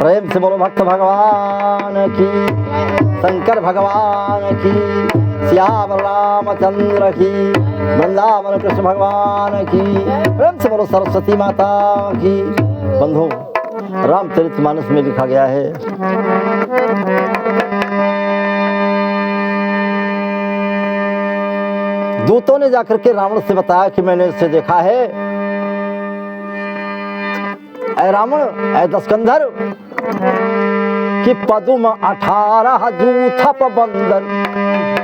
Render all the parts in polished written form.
प्रेम से बोलो भक्त भगवान की, शंकर भगवान की, सियावर रामचंद्र की, वृंदावन कृष्ण भगवान की। प्रेम से बोलो सरस्वती माता की। बंधु, रामचरितमानस में लिखा गया है, दूतों ने जाकर के रावण से बताया कि मैंने इसे देखा है। ऐ रावण, ऐ दस्कंधर, कि पदुम 18 जूथप बंदर।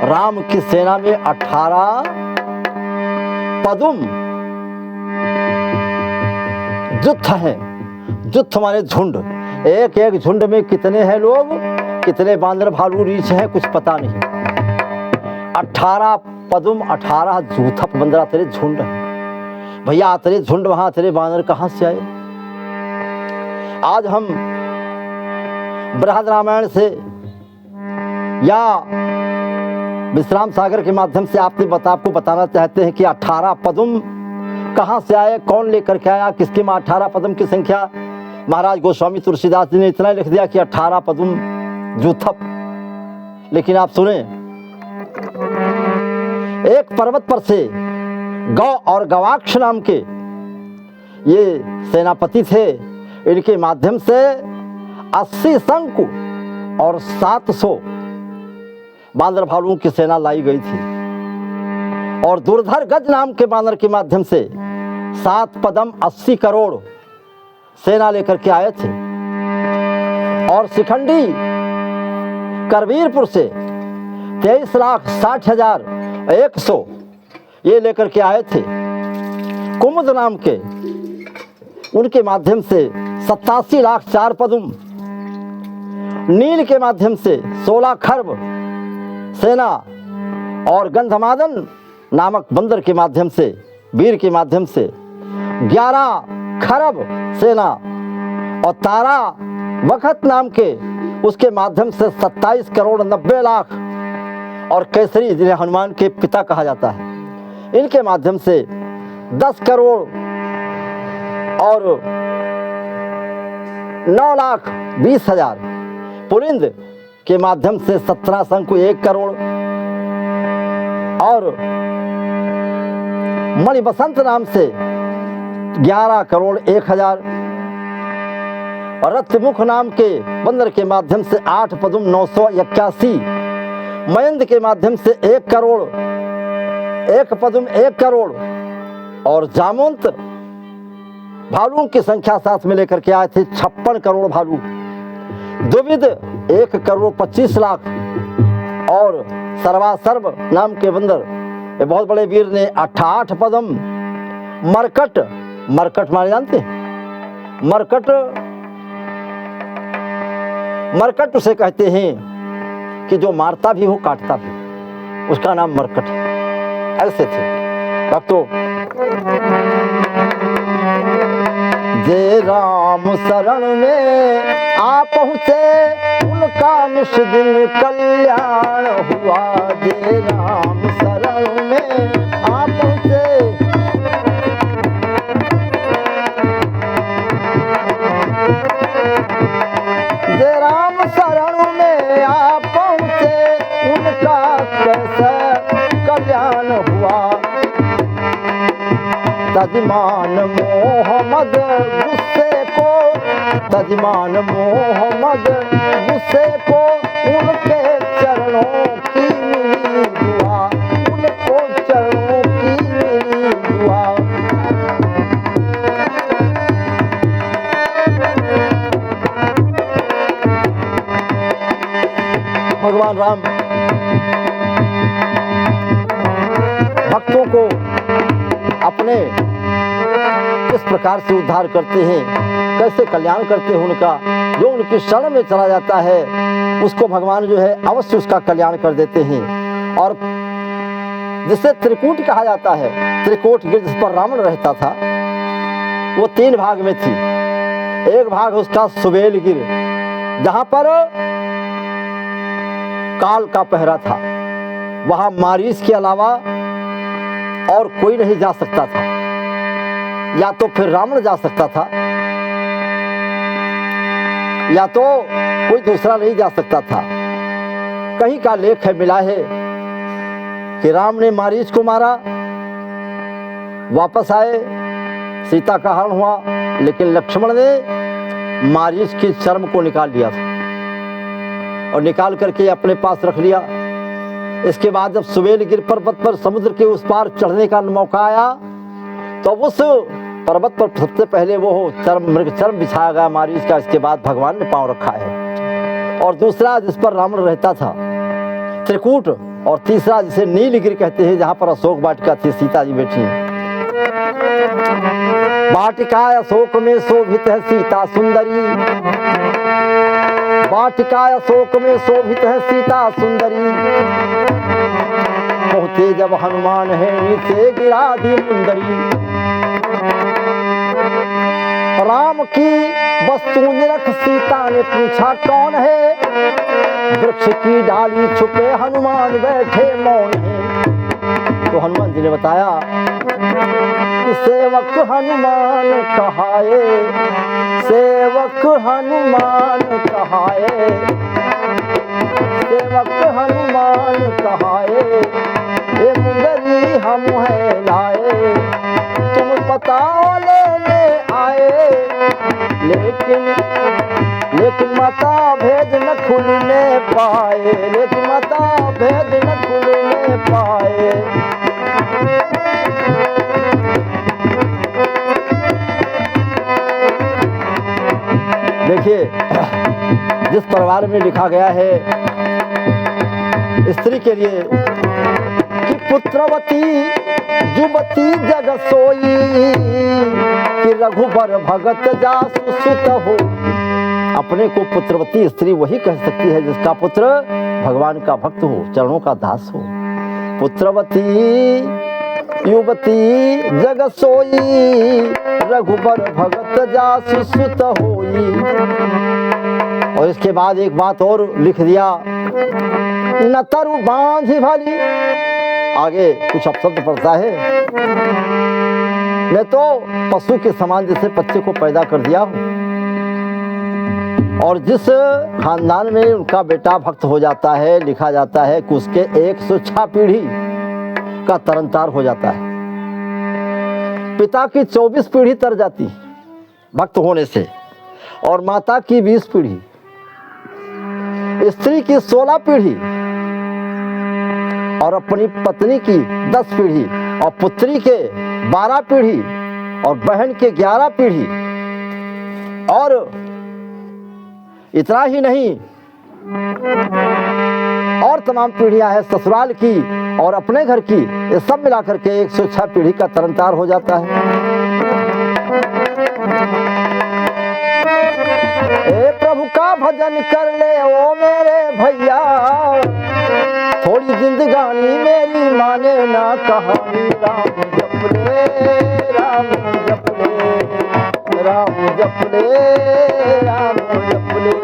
राम की सेना में 18 पदुम जुत्थ हैं। जुत्थ माने झुंड। एक एक झुंड में कितने हैं लोग, कितने बांदर भालू रीछ हैं, कुछ पता नहीं। 18 पदुम, 18 जूथप बंदर तेरे झुंड है। भैया तेरे झुंड वहां, तेरे बांदर कहां से आए? आज हम बृहद रामायण से या विश्राम सागर के माध्यम से आपको बताना चाहते हैं कि 18 पदुम कहां से आए, कौन लेकर के आया, किसके में 18 पदुम की संख्या। महाराज गोस्वामी तुलसीदास जी ने इतना लिख दिया कि 18 पदुम जूथप। लेकिन आप सुने, एक पर्वत पर से गौ और गवाक्ष नाम के ये सेनापति थे। इनके माध्यम से 80 शंकु और 700 बांदर भालुओं की सेना लाई गई थी। और दुर्धर गज नाम के बांदर के माध्यम से 7 पदम 80 करोड़ सेना लेकर के आए थे। और शिखंडी करवीरपुर से 23,60,100 ये लेकर के आए थे। कुमुद नाम के, उनके माध्यम से 87 लाख 4 पदुम। नील के माध्यम से 16 खरब सेना। और गंधमादन नामक बंदर के माध्यम से, वीर के माध्यम से 11 खरब सेना। और तारा वखत नाम के, उसके माध्यम से 27 करोड़ 90 लाख। और केसरी, जिन्हें हनुमान के पिता कहा जाता है, इनके माध्यम से 10 करोड़ और 9,20,000। पुलिंद के माध्यम से 17 शंकु 1 करोड़। और मणिबसंत नाम से 11 करोड़ 1,000। और रथमुख नाम के बंदर के माध्यम से 8 पदुम 981। मयंद के माध्यम से 1 करोड़ 1 पदुम 1 करोड़। और जामवंत भालुओं की संख्या साथ में लेकर के आए थे 56 करोड़ भालू। द्विविद 1 करोड़ 25 लाख। और सर्वासर्व नाम के बंदर, ये बहुत बड़े वीर ने 88 पदम। मरकट, मरकट माने जानते हैं? मरकट उसे कहते हैं कि जो मारता भी हो काटता भी, उसका नाम मरकट है। ऐसे थे भक्तों। जे राम शरण में आ पहुँचे, उनका निश दिन कल्याण हुआ। जे राम शरण में आ पहुँचे, जे राम शरण में आ पहुँचे, उनका कैसे कल्याण हुआ। तजमान मोहम्मद गुस्से को, तजमान मोहम्मद गुस्से को, उनके चरणों की मिली दुआ, उनको चरणों की मिली दुआ। भगवान राम भक्तों को अपने किस प्रकार से उद्धार करते हैं, कैसे कल्याण करते हैं उनका। जो उनकी शरण में चला जाता है, उसको भगवान जो है अवश्य उसका कल्याण कर देते हैं। और जिसे त्रिकूट कहा जाता है, त्रिकूट गिर जिस पर रावण रहता था, वो 3 भाग में थी। एक भाग उसका सुबेल गिर, जहां पर काल का पहरा था। वहां मारीच के अलावा और कोई नहीं जा सकता था, या तो फिर रावण जा सकता था, या तो कोई दूसरा नहीं जा सकता था। कहीं का लेख है, मिला है कि राम ने मारीच को मारा, वापस आए, सीता का हरण हुआ, लेकिन लक्ष्मण ने मारीच के चर्म को निकाल लिया था और निकाल करके अपने पास रख लिया। इसके बाद जब सुवेलगिर पर्वत पर समुद्र के उस पार चढ़ने का मौका आया तो उस पर्वत पर सबसे पहले वो मृग चर्म बिछाया गया मारीच का। इसके बाद भगवान ने पांव रखा है। और दूसरा जिस पर रावण रहता था त्रिकूट, और तीसरा जिसे नीलगिरी कहते हैं, जहां पर अशोक वाटिका थी, सीता जी बैठी हैं। वाटिका अशोक में शोभित है सीता सुंदरी, वाटिका अशोक में शोभित है सीता सुंदरी, पहुंचे जब हनुमान है नीचे गिरा दी मुंदरी। राम की वस्तु निरख सीता ने पूछा कौन है, वृक्ष की डाली छुपे हनुमान बैठे मौन है। तो हनुमान जी ने बताया कि सेवक हनुमान कहाए, सेवक हनुमान कहाए, सेवक हनुमान कहाए, ये मुंदरी हम है लाए, तुम बताओ लेने आए, लेकिन माता भेद न खुलने पाए, लेकिन माता भेद न खुलने पाए। देखिए, जिस परिवार में लिखा गया है स्त्री के लिए कि पुत्रवती जुबती जग सोई, कि रघुबर भगत जासु सुत हो। अपने को पुत्रवती स्त्री वही कह सकती है जिसका पुत्र भगवान का भक्त हो, चरणों का दास हो। पुत्रवती युवती जग सोई, रघुबर भगत जासु सुत होई। और इसके बाद एक बात और लिख दिया, न तरु बांझी भली, आगे कुछ अपशब्द पड़ता है, ने तो पशु के समान जैसे बच्चे को पैदा कर दिया हो। और जिस खानदान में उनका बेटा भक्त हो जाता है, लिखा जाता है कि उसके 106 पीढ़ी का तरनतार हो जाता है। पिता की 24 पीढ़ी तर जाती भक्त होने से, और माता की 20 पीढ़ी, स्त्री की 16 पीढ़ी, और अपनी पत्नी की 10 पीढ़ी, और पुत्री के 12 पीढ़ी, और बहन के 11 पीढ़ी। और इतना ही नहीं, और तमाम पीढ़ियां हैं ससुराल की और अपने घर की, ये सब मिलाकर के 106 पीढ़ी का तरनतार हो जाता है। ए प्रभु का भजन कर ले ओ मेरे भैया, थोड़ी जिंदगानी मेरी माने ना कहानी। राम जप ले, राम जप ले, राम जप ले, राम जप ले।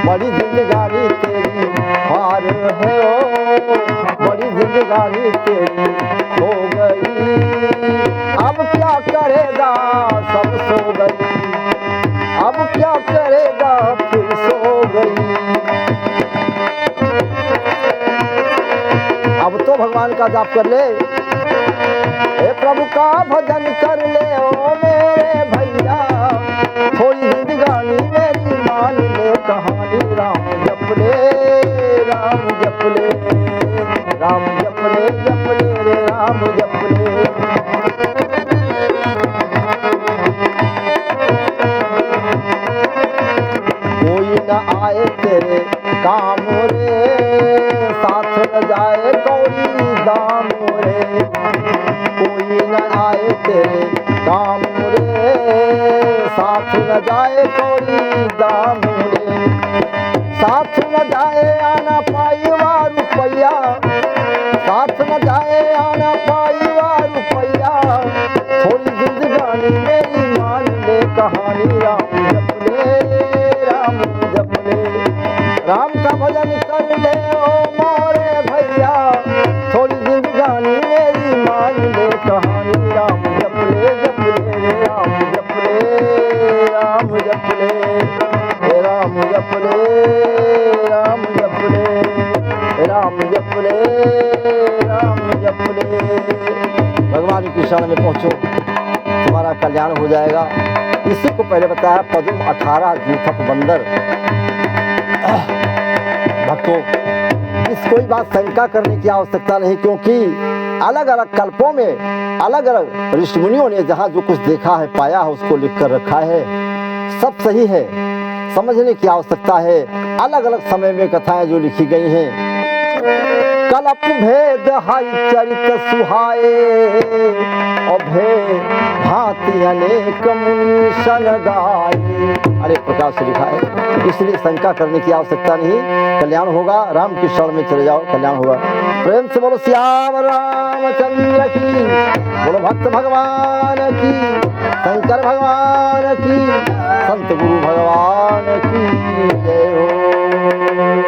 बड़ी जिंदगानी तेरी हार है ओ, बड़ी जिंदगानी तेरी हो गई, अब क्या करेगा सब सो गई, अब क्या करेगा फिर सो गई। अब तो भगवान का जाप कर ले, हे प्रभु का भजन कर ले ओ मेरे भैया, थोड़ी जिंदगानी मेरी मान ले कहानी। राम जप ले, राम जप ले, राम जप ले, जप ले रे राम जप ले। कोई न आए तेरे काम रे, साथ न जाए कौड़ी दाम रे, कोई न आए तेरे काम रे, साथ न जाए कौड़ी दाम रे, साथ न जाए आना पाईवा रुपया, साथ न जाए आना पाईवा रुपया, थोड़ी जिंदगानी मेरी मान ले कहानी। राम जप ले, राम जप का भजन कर ले ओ मोरे भैया, थोड़ी जिंदगानी मेरी मान ले कहानी। राम जप ले रे राम जप ले, राम जप ले हे राम जप ले, राम जप ले, राम जप ले, राम जप ले। भगवान की शरण में पहुंचो, तुम्हारा कल्याण हो जाएगा। इसी को पहले बताया पद्म 18 जूथक बंदर। भक्तों, इस कोई बात शंका करने की आवश्यकता नहीं, क्योंकि अलग अलग कल्पों में अलग अलग ऋषि मुनियों ने जहाँ जो कुछ देखा है पाया है उसको लिख कर रखा है। सब सही है, समझने की आवश्यकता है। अलग अलग समय में कथाएं जो लिखी गई हैं, कल्प भेद हाई चरित सुहाए, और भेद भांति अनेक मुनि सन गाए। अनेक प्रकार से लिखा है, इसलिए शंका करने की आवश्यकता नहीं। कल्याण होगा, राम की शरण में चले जाओ, कल्याण होगा। प्रेम से बोलो श्याम रामचंद्र की, बोलो भक्त भगवान की, शंकर भगवान की।